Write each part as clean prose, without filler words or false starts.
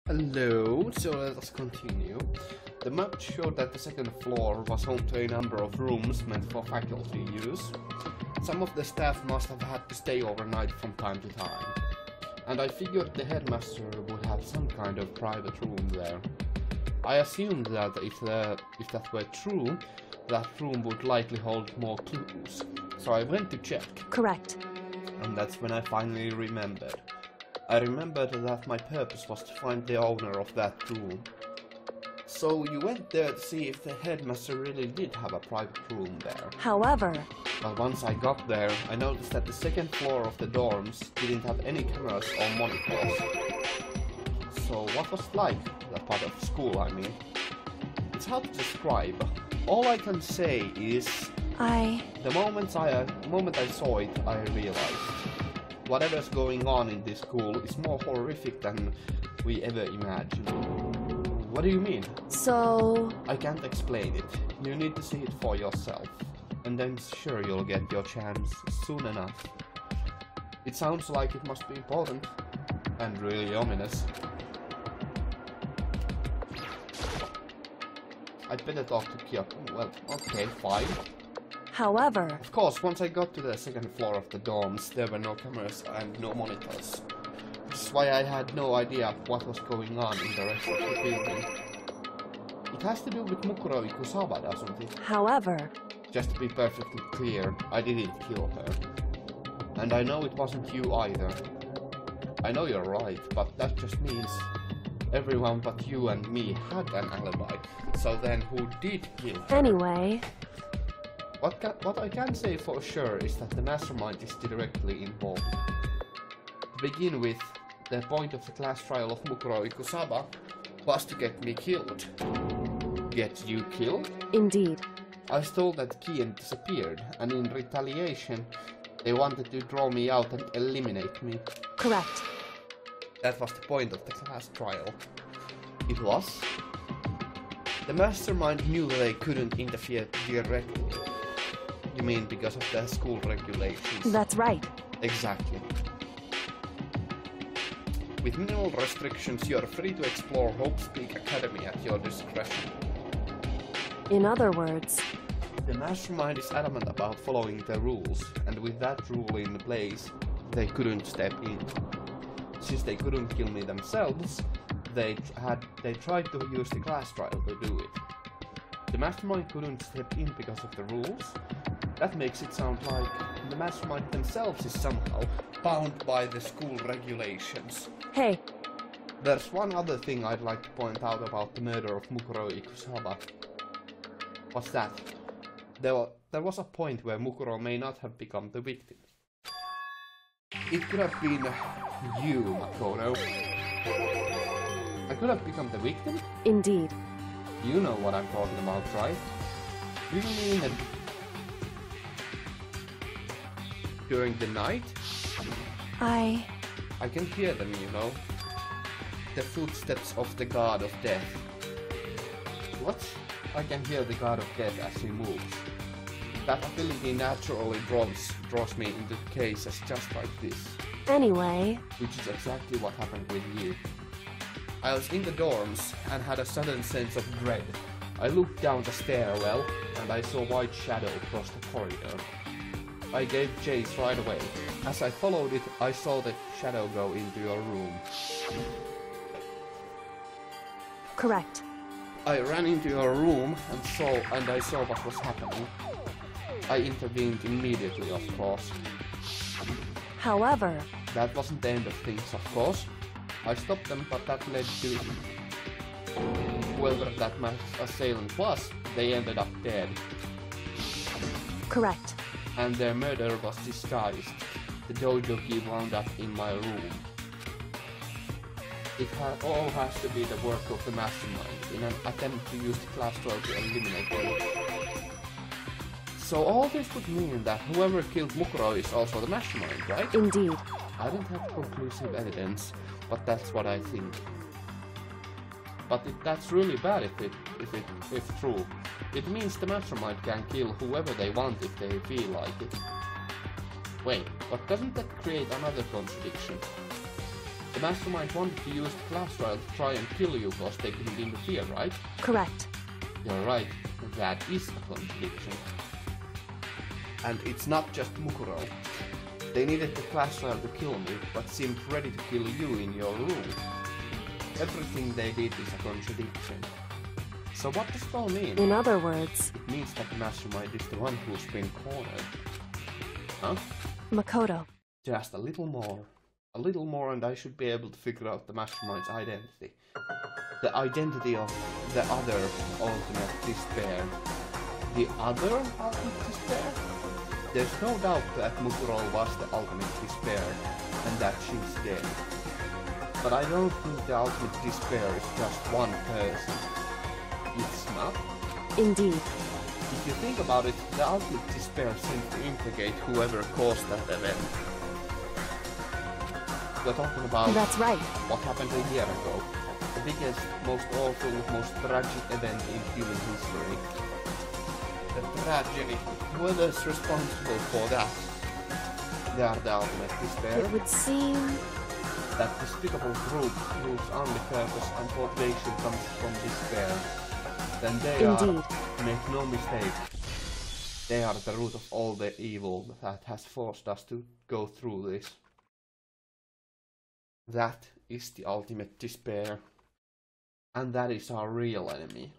Hello, so let us continue. The map showed that the second floor was home to a number of rooms meant for faculty use. Some of the staff must have had to stay overnight from time to time. And I figured the headmaster would have some kind of private room there. I assumed that if that were true, that room would likely hold more clues. So I went to check. Correct. And that's when I finally remembered. I remembered that my purpose was to find the owner of that room. So you went there to see if the headmaster really did have a private room there. However... But once I got there, I noticed that the second floor of the dorms didn't have any cameras or monitors. So what was it like, that part of school, I mean? It's hard to describe. All I can say is... The moment I saw it, I realized. Whatever's going on in this school is more horrific than we ever imagined. What do you mean? So... I can't explain it. You need to see it for yourself. And then sure you'll get your chance soon enough. It sounds like it must be important. And really ominous. I'd better talk to Kyoko. Well, okay, fine. However... Of course, once I got to the second floor of the dorms, there were no cameras and no monitors. Which is why I had no idea what was going on in the rest of the building. It has to do with Mukuro Ikusawa, doesn't it? However... Just to be perfectly clear, I didn't kill her. And I know it wasn't you either. I know you're right, but that just means everyone but you and me had an alibi. So then who did kill her? Anyway... What I can say for sure is that the mastermind is directly involved. To begin with, the point of the class trial of Mukuro Ikusawa was to get me killed. Get you killed? Indeed. I was told that Kian disappeared, and in retaliation, they wanted to draw me out and eliminate me. Correct. That was the point of the class trial. It was? The mastermind knew that they couldn't interfere directly. You mean because of the school regulations? That's right. Exactly. With minimal restrictions, you're free to explore Hope's Peak Academy at your discretion. In other words... The mastermind is adamant about following the rules, and with that rule in place, they couldn't step in. Since they couldn't kill me themselves, they tried to use the class trial to do it. The mastermind couldn't step in because of the rules. That makes it sound like the mastermind themselves is somehow bound by the school regulations. Hey. There's one other thing I'd like to point out about the murder of Mukuro Ikusawa. What's that? There was a point where Mukuro may not have become the victim. It could have been you, Makoto. I could have become the victim? Indeed. You know what I'm talking about, right? You mean that during the night? I can hear them, you know. The footsteps of the God of Death. What? I can hear the God of Death as he moves. That ability naturally draws me into cases just like this. Anyway... Which is exactly what happened with you. I was in the dorms and had a sudden sense of dread. I looked down the stairwell and I saw a white shadow cross the corridor. I gave chase right away. As I followed it, I saw the shadow go into your room. Correct. I ran into your room and I saw what was happening. I intervened immediately, of course. However... That wasn't the end of things, of course. I stopped them, but that led to... Whoever that assailant was, they ended up dead. Correct. And their murder was disguised. The dojo key wound up in my room. It all has to be the work of the mastermind in an attempt to use the class trial to eliminate them. So all this would mean that whoever killed Mukuro is also the mastermind, right? Indeed. I don't have conclusive evidence, but that's what I think. But that's really bad if true. It means the mastermind can kill whoever they want if they feel like it. Wait, but doesn't that create another contradiction? The mastermind wanted to use the class trial to try and kill you because they couldn't interfere, right? Correct. You're right, that is a contradiction. And it's not just Mukuro. They needed the class trial to kill me, but seemed ready to kill you in your room. Everything they did is a contradiction. So what does it all mean? In other words, It means that the mastermind is the one who's been cornered. Huh? Makoto. Just a little more. A little more and I should be able to figure out the mastermind's identity. The identity of the other ultimate despair. The other ultimate despair? There's no doubt that Mukuro was the ultimate despair and that she's dead. But I don't think the ultimate despair is just one person. It's not. Indeed. If you think about it, the ultimate despair seems to implicate whoever caused that event. We're talking about That's right. what happened a year ago. The biggest, most awful, most tragic event in human history. The tragedy. Whoever's responsible for that, they are the ultimate despair. It would seem... That despicable group whose only purpose and motivation comes from despair. Then they Indeed. are, make no mistake, they are the root of all the evil that has forced us to go through this. That is the ultimate despair. And that is our real enemy.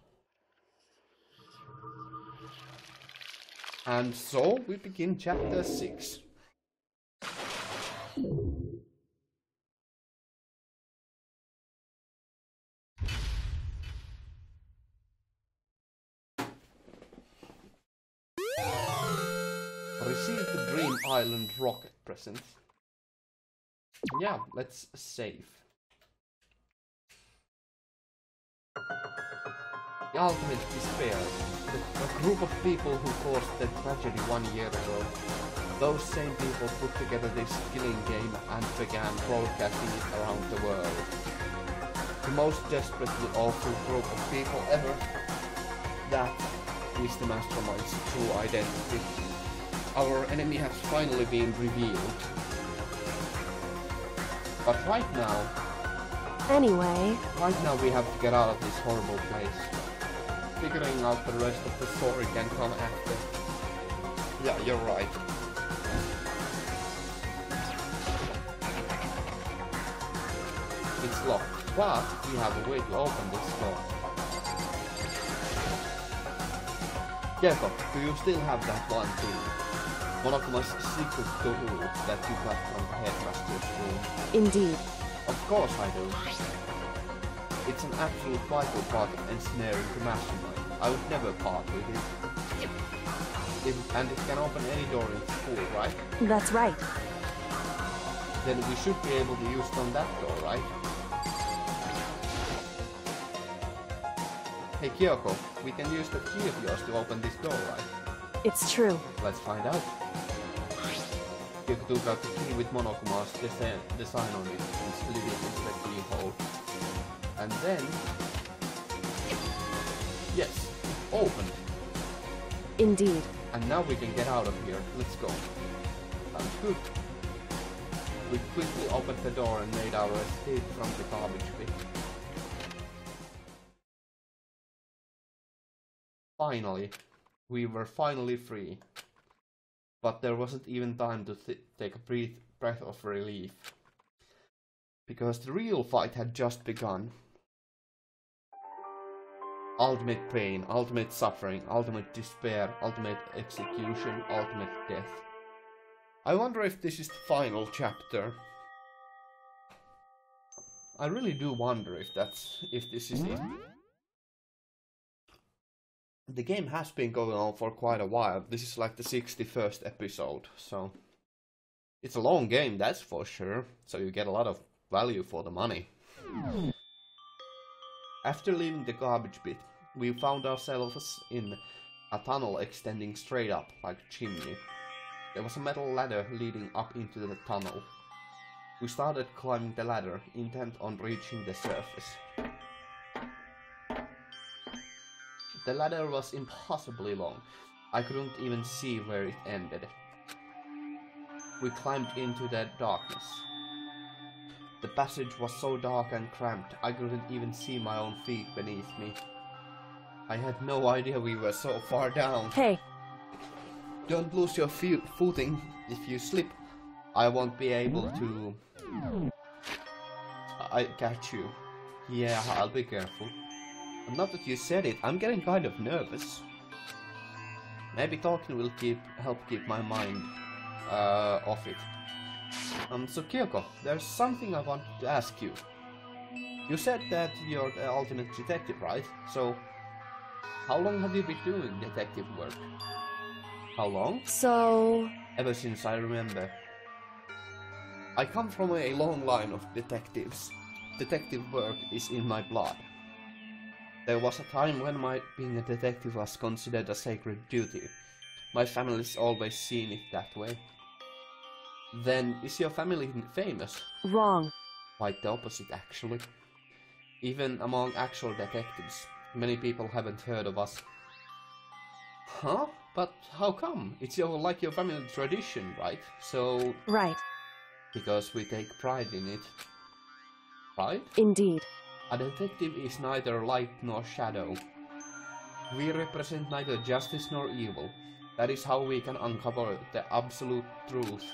And so we begin chapter 6. Receive the Dream Island rocket present. Yeah, let's save. The ultimate despair. A group of people who caused the tragedy 1 year ago. Those same people put together this killing game and began broadcasting it around the world. The most desperately awful group of people ever. That is the mastermind's true identity. Our enemy has finally been revealed. But right now... Anyway... Right now we have to get out of this horrible place. Figuring out the rest of the story can come after. Yeah, you're right. It's locked, but we have a way to open this door. Jacob, do you still have that one thing? Monokuma's secret tool that you got from the headmaster's room? Indeed. Of course I do. It's an absolute vital part of ensnaring the mastermind. I would never part with it. And it can open any door in school, right? That's right. Then we should be able to use it on that door, right? Hey Kyoko, we can use the key of yours to open this door, right? It's true. Let's find out. Kyoko took out the key with Monokuma's design on it and slid it into the keyhole. And then... Yes, it opened. Indeed. And now we can get out of here. Let's go. Sounds good. We quickly opened the door and made our escape from the garbage pit. Finally. We were finally free. But there wasn't even time to take a breath of relief. Because the real fight had just begun. Ultimate pain, ultimate suffering, ultimate despair, ultimate execution, ultimate death. I wonder if this is the final chapter. I really do wonder if this is it. The game has been going on for quite a while. This is like the 61st episode, so it's a long game, that's for sure. So you get a lot of value for the money. After leaving the garbage pit, we found ourselves in a tunnel extending straight up like a chimney. There was a metal ladder leading up into the tunnel. We started climbing the ladder, intent on reaching the surface. The ladder was impossibly long. I couldn't even see where it ended. We climbed into the darkness. The passage was so dark and cramped, I couldn't even see my own feet beneath me. I had no idea we were so far down. Hey, Don't lose your footing. If you slip, I won't be able to I catch you. Yeah, I'll be careful. And not that you said it, I'm getting kind of nervous. Maybe talking will help keep my mind off it. So Kyoko, there's something I want to ask you. You said that you're the ultimate detective, right? So, how long have you been doing detective work? How long? so... Ever since I remember. I come from a long line of detectives. Detective work is in my blood. There was a time when being a detective was considered a sacred duty. My family's always seen it that way. Then, is your family famous? Wrong. Quite the opposite, actually. Even among actual detectives, many people haven't heard of us. Huh? But how come? It's like your family tradition, right? So... Right. Because we take pride in it. Right? Indeed. A detective is neither light nor shadow. We represent neither justice nor evil. That is how we can uncover the absolute truth.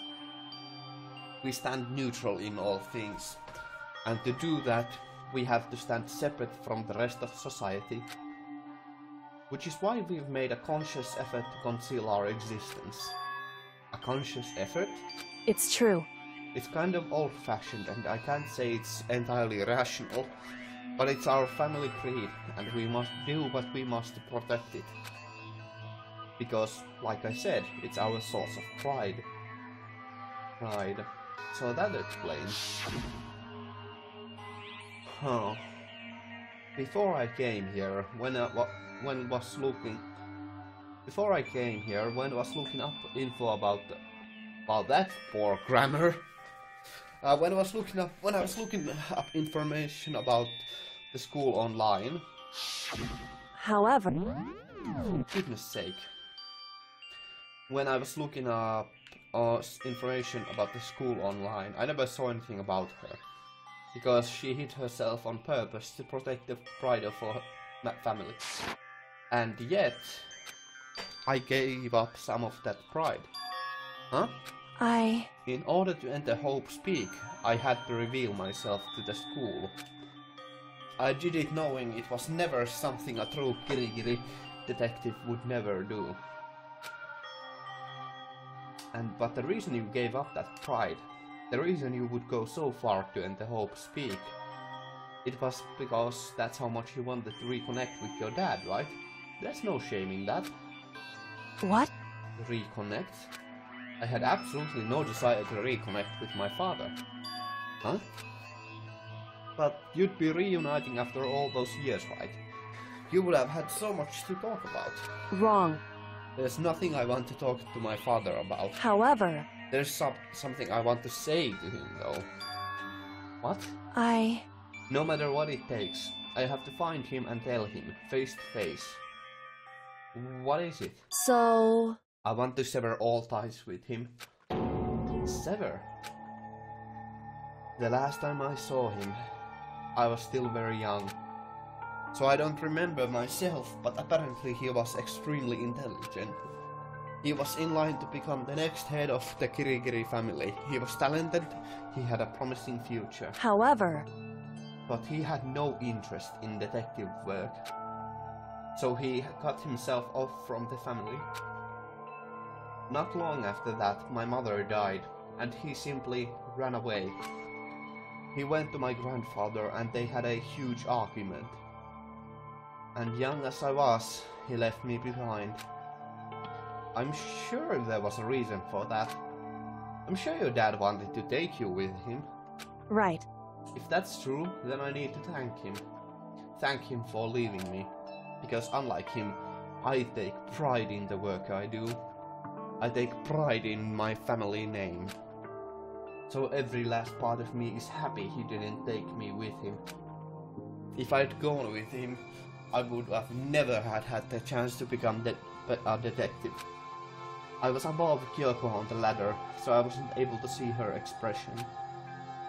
We stand neutral in all things. And to do that, we have to stand separate from the rest of society. Which is why we've made a conscious effort to conceal our existence. A conscious effort? It's true. It's kind of old-fashioned, and I can't say it's entirely rational, but it's our family creed, and we must do what we must to protect it. Because, like I said, it's our source of pride. So that explains. Huh. Before I came here, when I was looking up info about that poor grammar. When I was looking up information about the school online. However... Goodness sake. When I was looking up information about the school online, I never saw anything about her. Because she hid herself on purpose to protect the pride of her family. And yet, I gave up some of that pride. Huh? In order to enter Hope's Peak, I had to reveal myself to the school. I did it knowing it was never something a true Kirigiri detective would never do. But the reason you gave up that pride, the reason you would go so far to enter Hope's Peak, it was because that's how much you wanted to reconnect with your dad, right? There's no shame in that. What? Reconnect? I had absolutely no desire to reconnect with my father. Huh? But you'd be reuniting after all those years, right? You would have had so much to talk about. Wrong. There's nothing I want to talk to my father about. However... There's something I want to say to him, though. What? No matter what it takes, I have to find him and tell him, face to face. What is it? So... I want to sever all ties with him. Sever? The last time I saw him, I was still very young. So I don't remember myself, but apparently he was extremely intelligent. He was in line to become the next head of the Kirigiri family. He was talented, he had a promising future. However... But he had no interest in detective work. So he cut himself off from the family. Not long after that, my mother died, and he simply ran away. He went to my grandfather and they had a huge argument. And young as I was, he left me behind. I'm sure there was a reason for that. I'm sure your dad wanted to take you with him. Right. If that's true, then I need to thank him. Thank him for leaving me. Because unlike him, I take pride in the work I do. I take pride in my family name. So every last part of me is happy he didn't take me with him. If I'd gone with him, I would have never had the chance to become a detective. I was above Kyoko on the ladder, so I wasn't able to see her expression.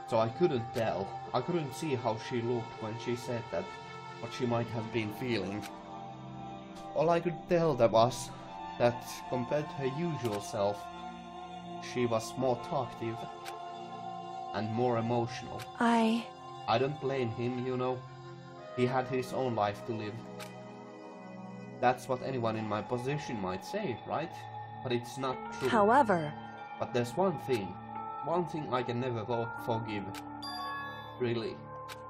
So I couldn't tell. I couldn't see how she looked when she said that, what she might have been feeling. All I could tell was that compared to her usual self, she was more talkative and more emotional. I don't blame him, you know. He had his own life to live. That's what anyone in my position might say, right? But it's not true. However... But there's one thing I can never forgive. Really.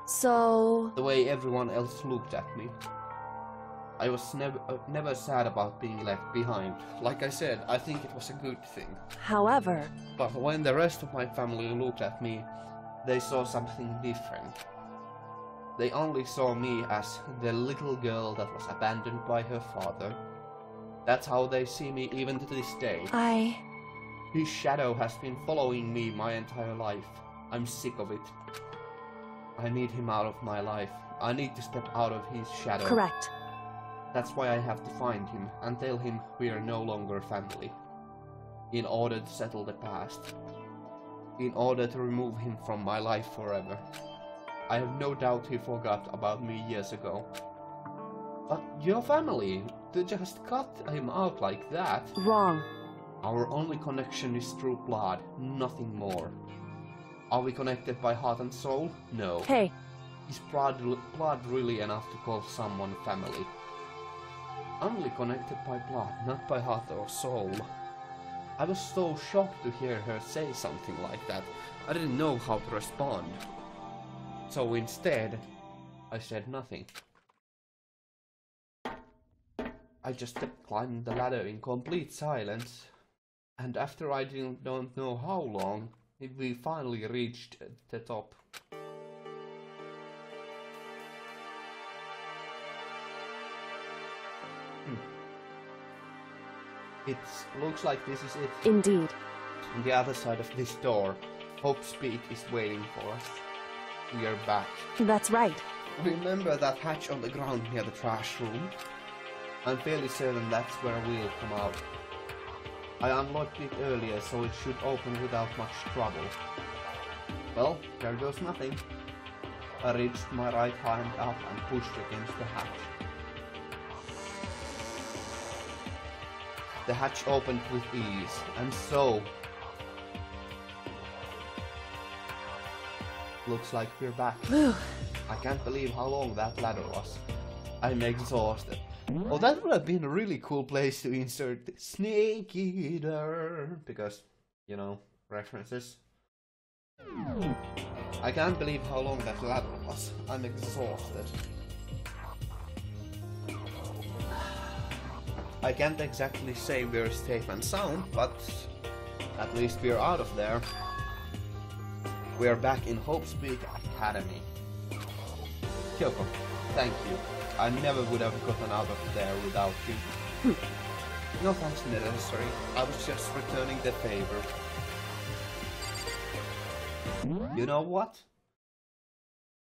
So... The way everyone else looked at me. I was never sad about being left behind. Like I said, I think it was a good thing. However... But when the rest of my family looked at me, they saw something different. They only saw me as the little girl that was abandoned by her father. That's how they see me even to this day. His shadow has been following me my entire life. I'm sick of it. I need him out of my life. I need to step out of his shadow. Correct. That's why I have to find him and tell him we are no longer family. In order to settle the past. In order to remove him from my life forever. I have no doubt he forgot about me years ago. But your family, to just cut him out like that... Wrong. Our only connection is through blood, nothing more. Are we connected by heart and soul? No. Hey. Is blood really enough to call someone family? Only connected by blood, not by heart or soul. I was so shocked to hear her say something like that. I didn't know how to respond. So instead, I said nothing. I just kept climbing the ladder in complete silence. And after I don't know how long, we finally reached the top. It looks like this is it. Indeed. On the other side of this door, Hope's Peak is waiting for us. We are back. That's right. Remember that hatch on the ground near the trash room? I'm fairly certain that's where we'll come out. I unlocked it earlier, so it should open without much trouble. Well, there goes nothing. I reached my right hand up and pushed against the hatch. The hatch opened with ease, and so... Looks like we're back. Whew. I can't believe how long that ladder was. I'm exhausted. Oh, that would have been a really cool place to insert Snake Eater, because, you know, references. I can't believe how long that ladder was. I'm exhausted. I can't exactly say we're safe and sound, but at least we're out of there. We're back in Hope's Peak Academy. Kyoko, thank you. I never would have gotten out of there without you. No thanks necessary. I was just returning the favor. You know what?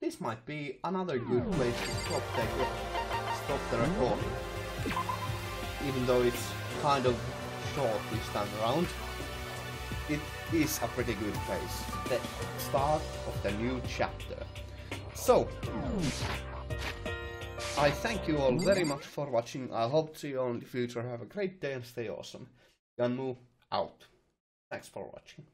This might be another good place to stop the recording. Even though it's kind of short this time around, it is a pretty good place. The start of the new chapter. So, I thank you all very much for watching. I hope to see you all in the future. Have a great day and stay awesome. Ganmu out. Thanks for watching.